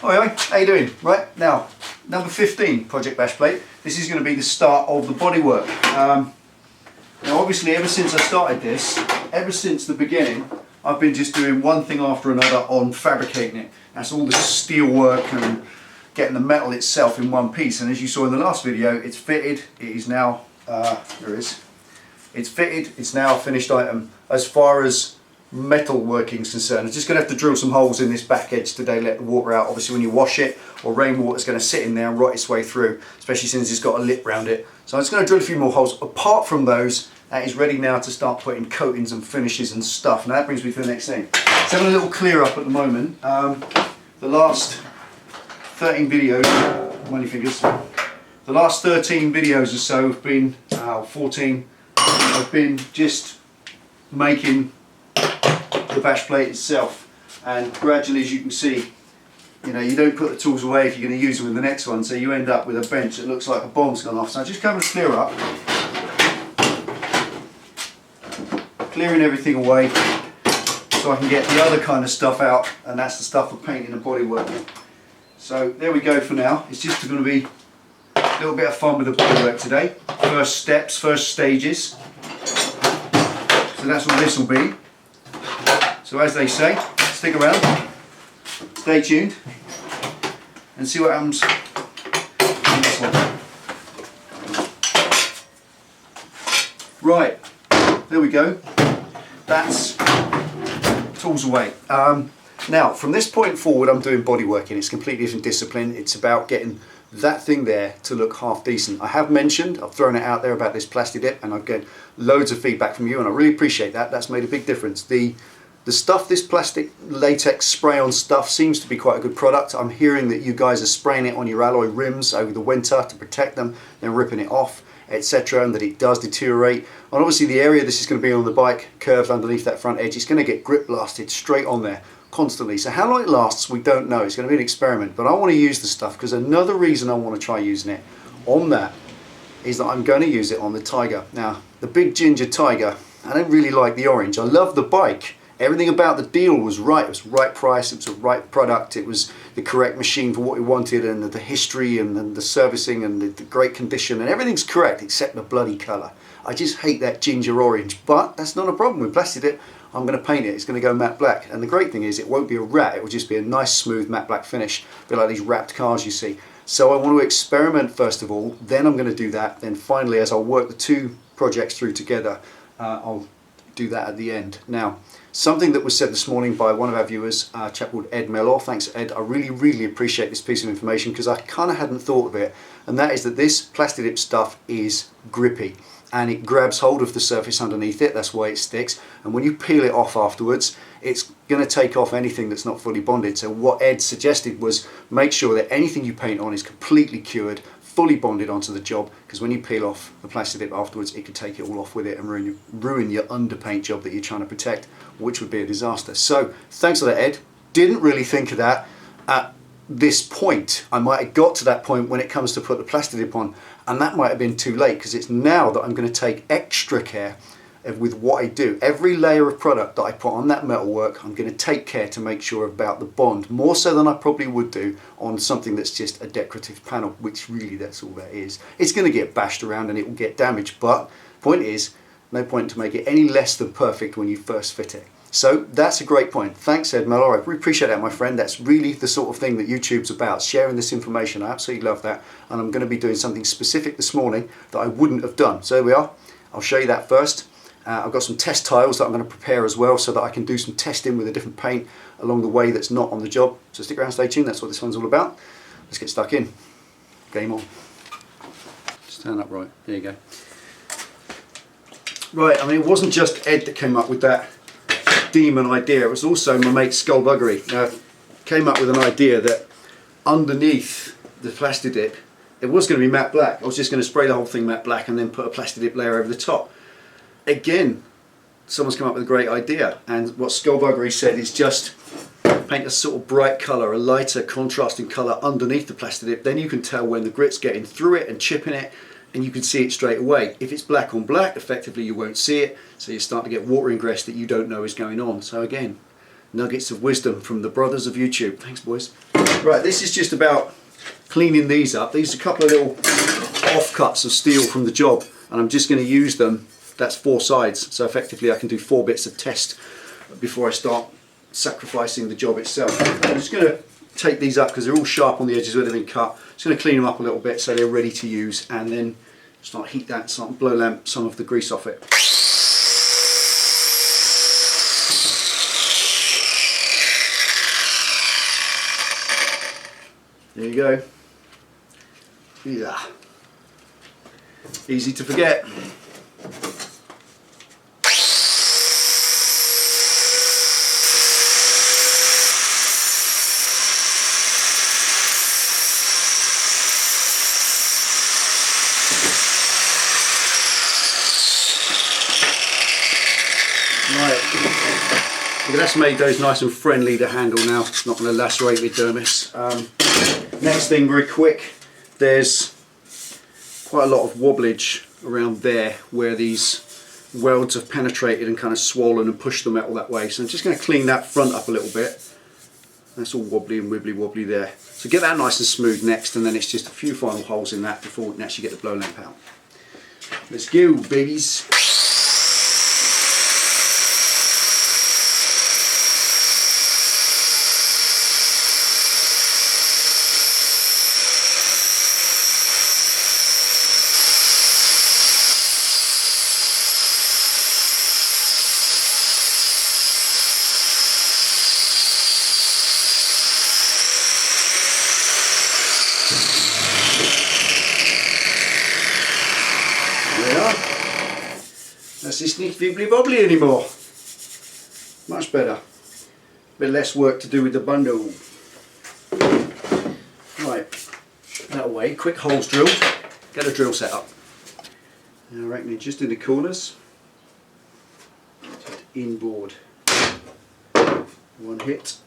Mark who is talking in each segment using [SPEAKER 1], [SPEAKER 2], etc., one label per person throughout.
[SPEAKER 1] Oi, how you doing? Right, now, number 15 project bash plate. This is going to be the start of the bodywork. Now obviously ever since I started this, ever since the beginning, I've been just doing one thing after another on fabricating it. That's all the steel work and getting the metal itself in one piece. And as you saw in the last video, it's fitted. It is now, it's fitted, it's now a finished item. As far as metal working is concerned, I'm just going to have to drill some holes in this back edge today, let the water out. Obviously when you wash it, or rainwater is going to sit in there and rot its way through, especially since it's got a lip round it. So I'm just going to drill a few more holes. Apart from those, that is ready now to start putting coatings and finishes and stuff. Now that brings me to the next thing. It's having a little clear up at the moment. The last 13 videos, money figures, the last 13 videos or so have been, 14, have been just making the bash plate itself, and gradually, as you can see, you know, you don't put the tools away if you're going to use them in the next one, so you end up with a bench that looks like a bomb's gone off. So I'm just coming to clear up, clearing everything away so I can get the other kind of stuff out, and that's the stuff for painting and bodywork. So there we go for now. It's just going to be a little bit of fun with the bodywork today. First steps, first stages. So that's what this will be. So as they say, stick around, stay tuned, and see what happens on this one. Right, there we go. That's tools away. Now, from this point forward, I'm doing bodyworking. It's a completely different discipline. It's about getting that thing there to look half decent. I have mentioned, I've thrown it out there about this plastic dip, and I've got loads of feedback from you, and I really appreciate that. That's made a big difference. The stuff, this plastic latex spray-on stuff, seems to be quite a good product. I'm hearing that you guys are spraying it on your alloy rims over the winter to protect them, then ripping it off, etc., and that it does deteriorate. And obviously the area this is going to be on the bike, curved underneath that front edge, it's going to get grip blasted straight on there constantly. So how long it lasts, we don't know. It's going to be an experiment, but I want to use the stuff because another reason I want to try using it on that is that I'm going to use it on the Tiger. Now, the big ginger Tiger, I don't really like the orange. I love the bike. Everything about the deal was right. It was the right price, it was the right product, it was the correct machine for what we wanted, and the history and the servicing and the great condition, and everything's correct except the bloody colour. I just hate that ginger orange, but that's not a problem. We plasted it. I'm going to paint it. It's going to go matte black, and the great thing is it won't be a rat. It will just be a nice smooth matte black finish, a bit like these wrapped cars you see. So I want to experiment first of all, then I'm going to do that, then finally as I'll work the two projects through together, I'll do that at the end. Now, something that was said this morning by one of our viewers, a chap called Ed Mellor. Thanks Ed, I really appreciate this piece of information because I kind of hadn't thought of it, and that is that this plastic dip stuff is grippy and it grabs hold of the surface underneath it. That's why it sticks, and when you peel it off afterwards, it's going to take off anything that's not fully bonded. So what Ed suggested was make sure that anything you paint on is completely cured, fully bonded onto the job, because when you peel off the plastic dip afterwards, it could take it all off with it and ruin your underpaint job that you're trying to protect, which would be a disaster. So thanks for that, Ed. Didn't really think of that at this point. I might have got to that point when it comes to put the plastic dip on, and that might have been too late, because it's now that I'm going to take extra care with what I do. Every layer of product that I put on that metalwork, I'm going to take care to make sure about the bond, more so than I probably would do on something that's just a decorative panel, which really that's all that is. It's going to get bashed around and it will get damaged, but point is, no point to make it any less than perfect when you first fit it. So that's a great point. Thanks Ed Mellor, I really appreciate that, my friend. That's really the sort of thing that YouTube's about, sharing this information. I absolutely love that, and I'm going to be doing something specific this morning that I wouldn't have done. So there we are. I'll show you that first. I've got some test tiles that I'm going to prepare as well, so that I can do some testing with a different paint along the way that's not on the job. So stick around, stay tuned, that's what this one's all about. Let's get stuck in. Game on. Stand up right, there you go. Right, I mean, it wasn't just Ed that came up with that demon idea, it was also my mate Skullbuggery. Came up with an idea that underneath the plastic dip, it was going to be matte black. I was just going to spray the whole thing matte black and then put a plastic dip layer over the top. Again, someone's come up with a great idea, and what Skullbuggery said is just paint a sort of bright colour, a lighter contrasting colour underneath the plastic dip, then you can tell when the grit's getting through it and chipping it, and you can see it straight away. If it's black on black, effectively you won't see it, so you start to get water ingress that you don't know is going on. So again, nuggets of wisdom from the brothers of YouTube. Thanks, boys. Right, this is just about cleaning these up. These are a couple of little offcuts of steel from the job, and I'm just going to use them. That's 4 sides, so effectively I can do 4 bits of test before I start sacrificing the job itself. I'm just going to take these up because they're all sharp on the edges where they've been cut. Just going to clean them up a little bit so they're ready to use, and then start heat that, start blow lamp some of the grease off it. There you go. Yeah. Easy to forget. That's made those nice and friendly to handle now. It's not going to lacerate the dermis. Next thing, very quick, there's quite a lot of wobblage around there where these welds have penetrated and kind of swollen and pushed the metal that way. So I'm just going to clean that front up a little bit. That's all wobbly and wibbly wobbly there. So get that nice and smooth next, and then it's just a few final holes in that before we can actually get the blow lamp out. Let's go, babies. It's not fibbly bobbly anymore. Much better. Bit less work to do with the bundle. Right, that way, quick holes drilled. Get a drill set up. Now I reckon just in the corners. Inboard. 1 hit.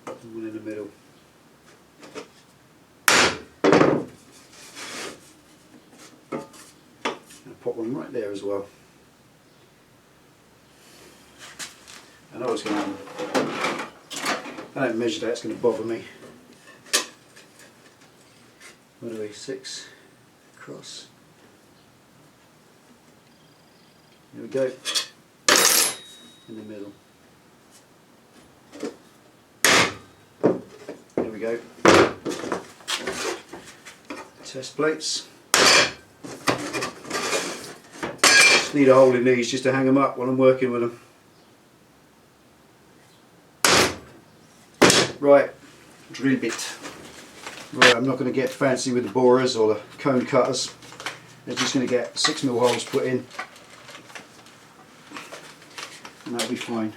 [SPEAKER 1] And 1 in the middle. Put one right there as well. I know what's going to happen. If I don't measure that, it's going to bother me. What are we? 6 across. Here we go. In the middle. There we go. Test plates. Just need a hole in these just to hang them up while I'm working with them. Right, drill bit. Right, I'm not going to get fancy with the borers or the cone cutters. They're just going to get 6mm holes put in, and that'll be fine.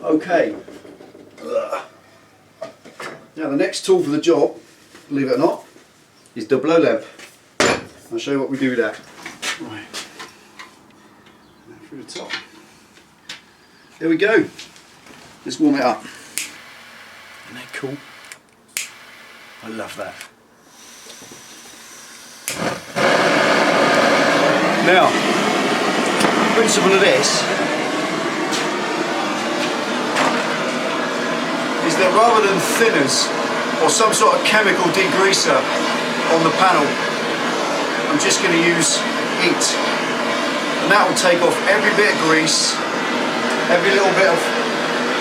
[SPEAKER 1] Okay. Now the next tool for the job believe it or not, is the blow lamp. I'll show you what we do with that. Right. Now through the top. There we go. Let's warm it up. Isn't that cool? I love that. Now, the principle of this is that rather than thinners or some sort of chemical degreaser on the panel, I'm just going to use heat, and that will take off every bit of grease, every little bit of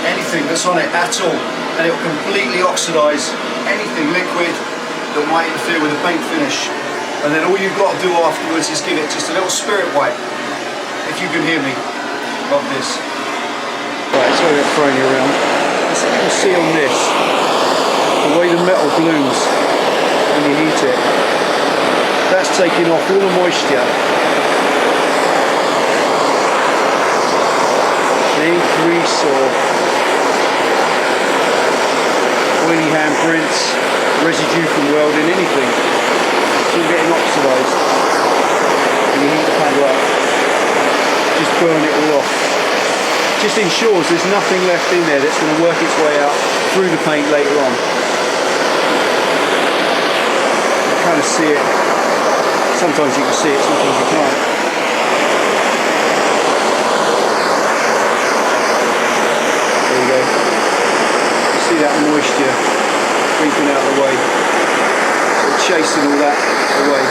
[SPEAKER 1] anything that's on it at all, and it will completely oxidise anything liquid that might interfere with the paint finish. And then all you've got to do afterwards is give it just a little spirit wipe, if you can hear me. Love this. Right, so we're throwing you around. As you can see on this, the way the metal blooms when you heat it, that's taking off all the moisture. Any grease or oily handprints, residue from welding, anything, it's all getting oxidised. And you heat the panel up, just burn it all off. Just ensures there's nothing left in there that's going to work its way out through the paint later on. You kind of see it. Sometimes you can see it, sometimes you can't. There you go. You see that moisture creeping out of the way, sort of chasing all that away.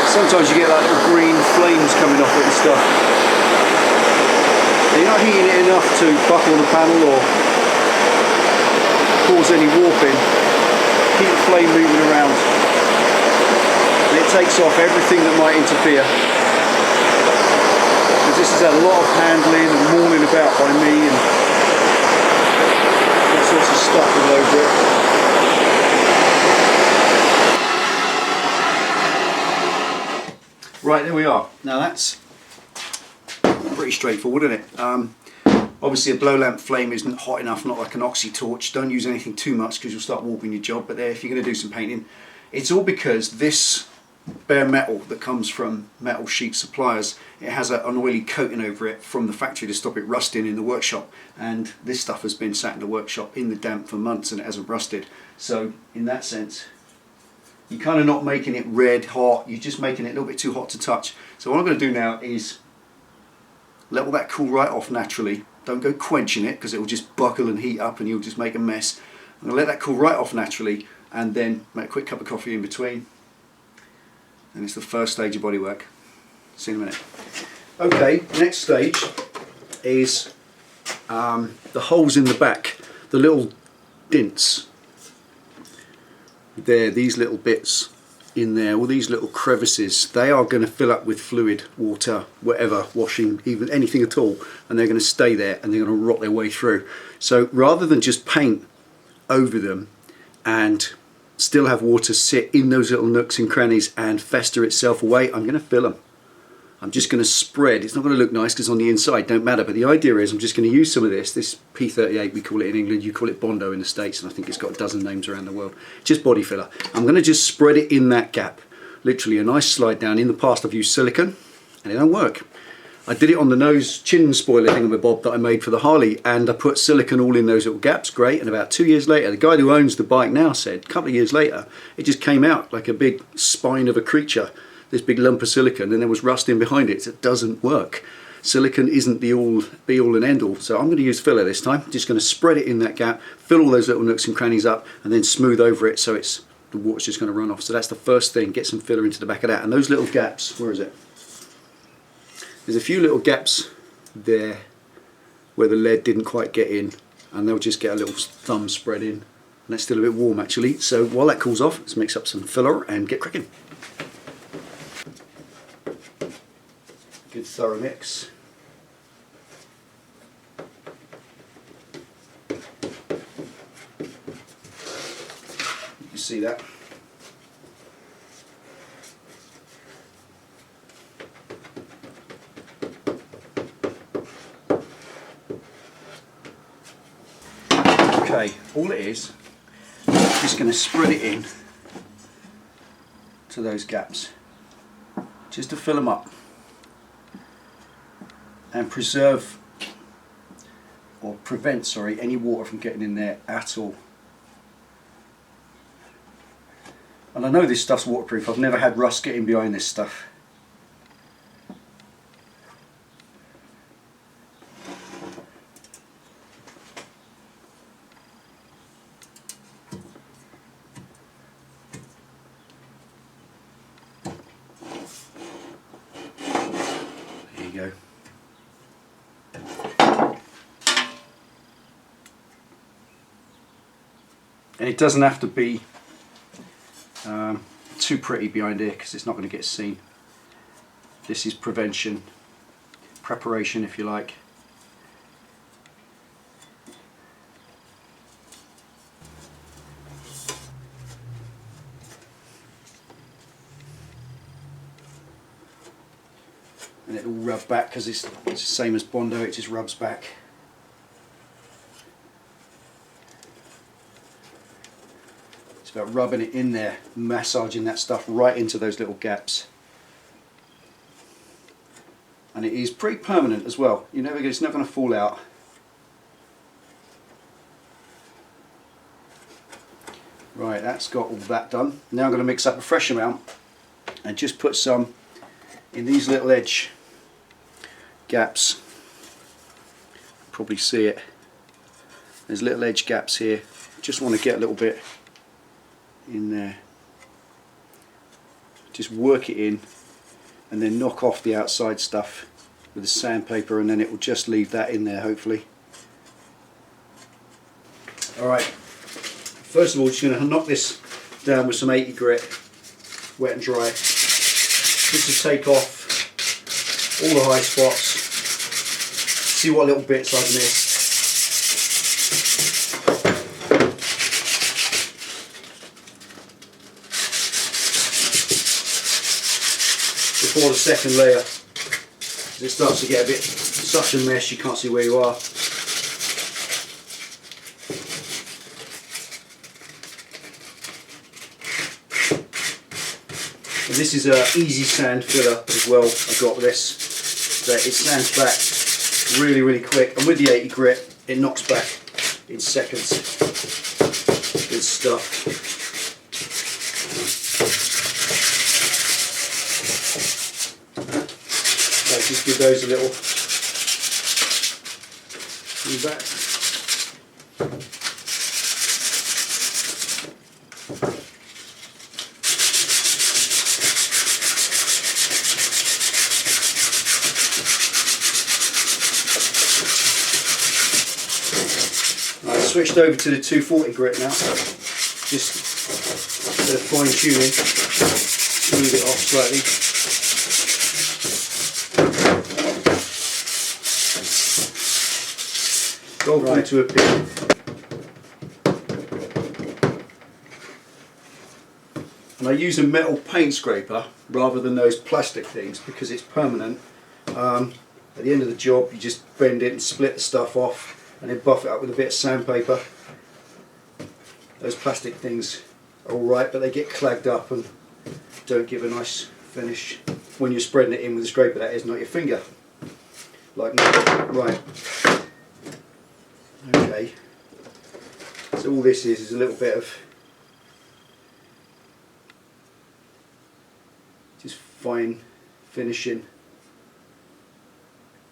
[SPEAKER 1] Sometimes you get like little green flames coming off it and stuff. And you're not heating it enough to buckle the panel or cause any warping. Keep the flame moving around, and it takes off everything that might interfere. Because this has had a lot of handling and mauling about by me and all sorts of stuff all over it. Right, there we are. Now that's pretty straightforward, isn't it? Obviously a blow lamp flame isn't hot enough, not like an oxy torch. Don't use anything too much because you'll start warping your job, but there, if you're going to do some painting, it's all because this bare metal that comes from metal sheet suppliers, it has an oily coating over it from the factory to stop it rusting in the workshop, and this stuff has been sat in the workshop in the damp for months and it hasn't rusted. So in that sense, you're kind of not making it red hot, you're just making it a little bit too hot to touch. So what I'm going to do now is let all that cool right off naturally. Don't go quenching it because it will just buckle and heat up and you'll just make a mess. I'm going to let that cool right off naturally and then make a quick cup of coffee in between. And it's the first stage of Bodywork. See you in a minute. Okay, next stage is the holes in the back, the little dints. There, these little bits in there, all these little crevices, they are going to fill up with fluid, water, whatever, washing, even anything at all, and they're going to stay there and they're going to rot their way through. So rather than just paint over them and still have water sit in those little nooks and crannies and fester itself away, I'm going to fill them. I'm just going to spread. It's not going to look nice because on the inside don't matter, but the idea is I'm just going to use some of this P38, we call it in England, you call it Bondo in the States, and I think it's got a dozen names around the world. Just body filler. I'm going to just spread it in that gap. Literally a nice slide down. In the past I've used silicone and it don't work. I did it on the nose chin spoiler thingamabob that I made for the Harley, and I put silicone all in those little gaps, great, and about 2 years later, the guy who owns the bike now said, a couple of years later, it just came out like a big spine of a creature. This big lump of silicone, and there was rust in behind it. So it doesn't work. Silicone isn't the be all and end all. So I'm going to use filler this time. Just going to spread it in that gap, fill all those little nooks and crannies up, and then smooth over it so the water's just going to run off. So that's the first thing. Get some filler into the back of that. And those little gaps, where is it? There's a few little gaps there where the lead didn't quite get in, and they'll just get a little thumb spread in. And that's still a bit warm actually. So while that cools off, let's mix up some filler and get cracking. Good thorough mix. You can see that. Okay, all it is, just going to spread it in to those gaps, just to fill them up and preserve or prevent, sorry, any water from getting in there at all. And I know this stuff's waterproof. I've never had rust getting behind this stuff. There you go. And it doesn't have to be too pretty behind here, because it's not going to get seen. This is prevention, preparation if you like. And it'll rub back, because it's the same as Bondo, it just rubs back. About rubbing it in there, massaging that stuff right into those little gaps. And it is pretty permanent as well. It's not going to fall out. Right, that's got all that done. Now I'm going to mix up a fresh amount and just put some in these little edge gaps. Probably see it. There's little edge gaps here. Just want to get a little bit in there. Just work it in and then knock off the outside stuff with the sandpaper, and then it will just leave that in there hopefully. Alright, first of all, just going to knock this down with some 80 grit, wet and dry, just to take off all the high spots, see what little bits I've missed. Before the second layer, as it starts to get a bit such a mess you can't see where you are. And this is a easy sand filler as well. I've got this, that it sands back really quick, and with the 80 grit it knocks back in seconds. Good stuff. Just give those a little back. I've switched over to the 240 grit now, just a bit of fine tuning, smooth it off slightly. Go right to a pin. And I use a metal paint scraper rather than those plastic things because it's permanent. At the end of the job you just bend it and split the stuff off and then buff it up with a bit of sandpaper. Those plastic things are alright, but they get clagged up and don't give a nice finish when you're spreading it in with a scraper, that is, not your finger. Like now. Right. Okay, so all this is a little bit of just fine finishing.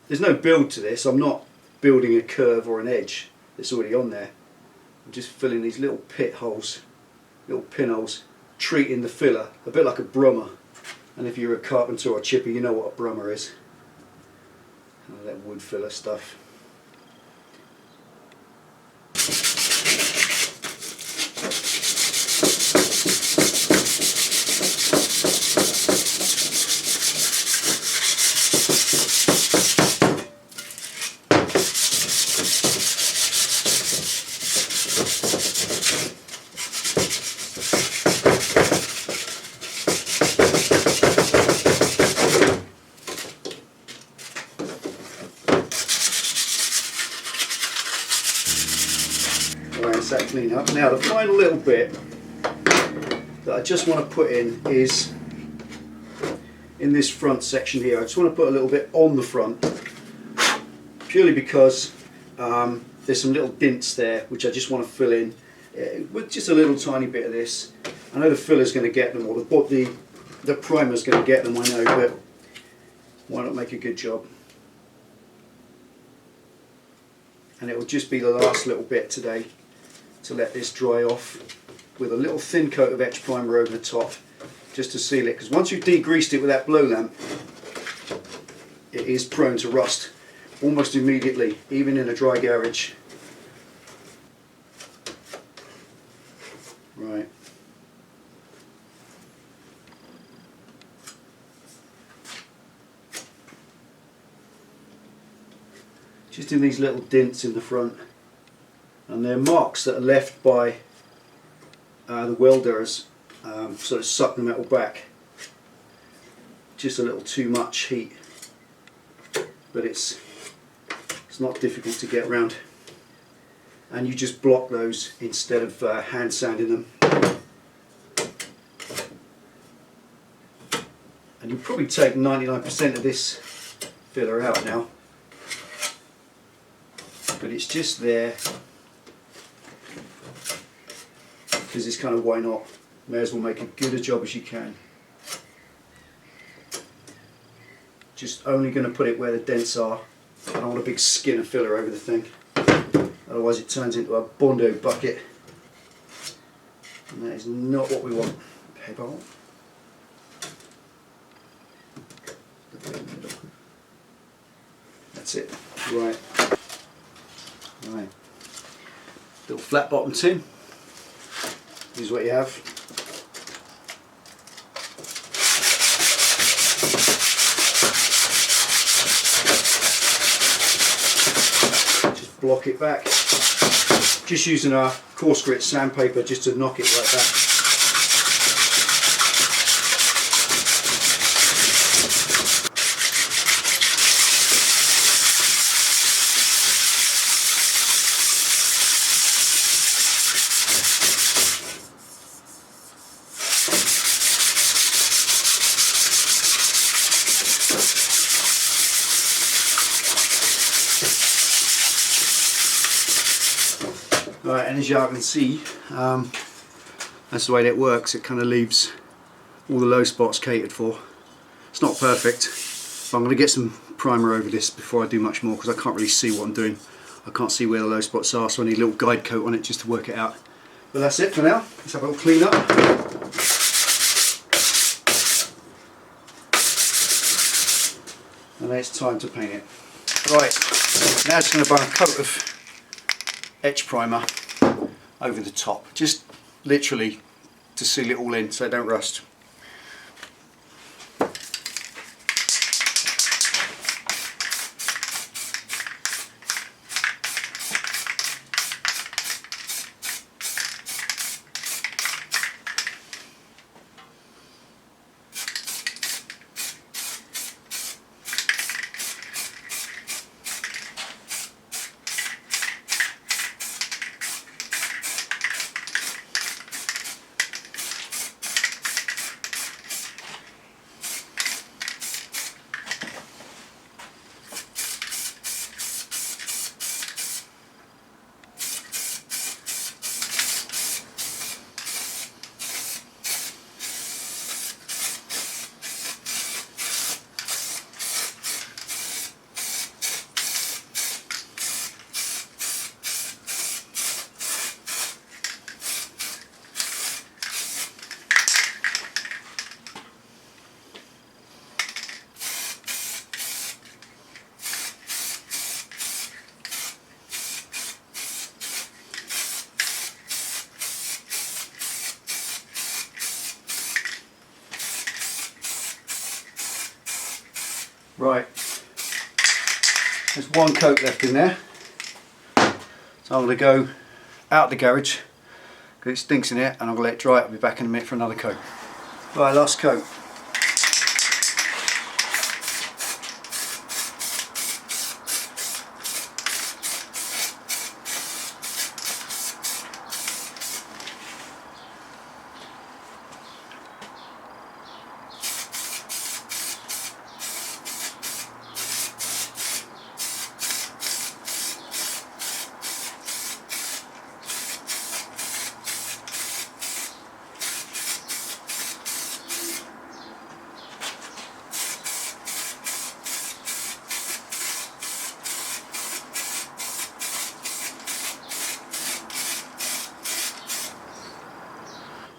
[SPEAKER 1] There's no build to this. I'm not building a curve or an edge that's already on there. I'm just filling these little pit holes, little pinholes, treating the filler a bit like a brummer. And if you're a carpenter or a chipper, you know what a brummer is. That wood filler stuff. clean up. Now the final little bit that I just want to put in is in this front section here. I just want to put a little bit on the front, purely because there's some little dints there which I just want to fill in with just a little tiny bit of this. I know the filler's going to get them, or the primer's going to get them, I know, but why not make a good job? And it will just be the last little bit today to let this dry off with a little thin coat of etch primer over the top, just to seal it, because once you've degreased it with that blow lamp, it is prone to rust almost immediately, even in a dry garage. Right. Just in these little dints in the front, and they're marks that are left by the welder as sort of suck the metal back. Just a little too much heat, but it's not difficult to get around, and you just block those instead of hand sanding them. And you probably take 99% of this filler out now, but it's just there because it's kind of, why not? May as well make as good a job as you can. Just only going to put it where the dents are. I don't want a big skin of filler over the thing, otherwise it turns into a Bondo bucket, and that is not what we want. Pebble. That's it. Right. Right. Little flat bottom tin. This is what you have. Just block it back. Just using our coarse grit sandpaper just to knock it like that. Right, and as you can see, that's the way that works. It kind of leaves all the low spots catered for. It's not perfect, but I'm going to get some primer over this before I do much more, because I can't really see what I'm doing. I can't see where the low spots are, so I need a little guide coat on it just to work it out. But that's it for now. Let's have a little clean up. And then it's time to paint it. Right, now it's going to burn a coat of etch primer over the top, just literally to seal it all in so it don't rust. Right, there's one coat left in there, so I'm going to go out the garage because it stinks in here, and I'm going to let it dry. I'll be back in a minute for another coat. Right, last coat.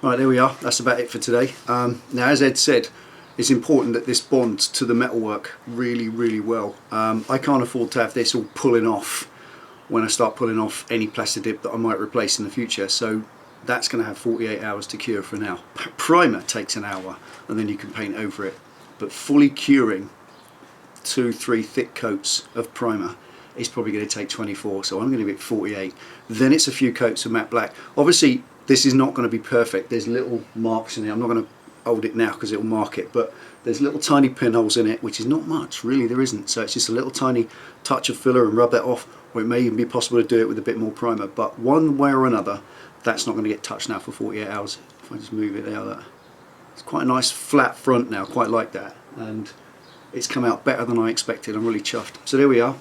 [SPEAKER 1] Right, there we are. That's about it for today. Now, as Ed said, it's important that this bonds to the metalwork really, really well. I can't afford to have this all pulling off when I start pulling off any Plastidip that I might replace in the future. So that's going to have 48 hours to cure for now. Primer takes an hour and then you can paint over it. But fully curing 2-3 thick coats of primer is probably going to take 24, so I'm going to be at 48. Then it's a few coats of matte black. Obviously this is not going to be perfect. There's little marks in it. I'm not going to hold it now because it'll mark it, but there's little tiny pinholes in it, which is not much, really. There isn't. So it's just a little tiny touch of filler and rub that off, or it may even be possible to do it with a bit more primer. But one way or another, that's not going to get touched now for 48 hours. If I just move it there, it's quite a nice flat front now, quite like that, and it's come out better than I expected. I'm really chuffed. So there we are,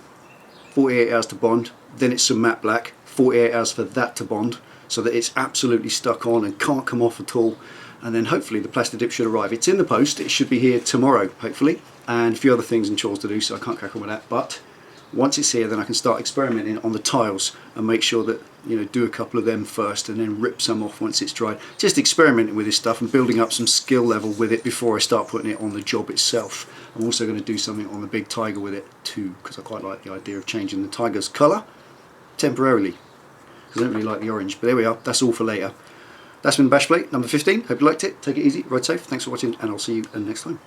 [SPEAKER 1] 48 hours to bond, then it's some matte black, 48 hours for that to bond, so that it's absolutely stuck on and can't come off at all. And then hopefully the Plastidip should arrive. It's in the post, it should be here tomorrow, hopefully, and a few other things and chores to do, so I can't crack on with that. But once it's here, then I can start experimenting on the tiles and make sure that, you know, do a couple of them first and then rip some off once it's dried. Just experimenting with this stuff and building up some skill level with it before I start putting it on the job itself. I'm also going to do something on the big Tiger with it too, because I quite like the idea of changing the Tiger's colour temporarily, because I don't really like the orange. But there we are, that's all for later. That's been Bash Plate number 15. Hope you liked it. Take it easy, ride safe. Thanks for watching, and I'll see you next time.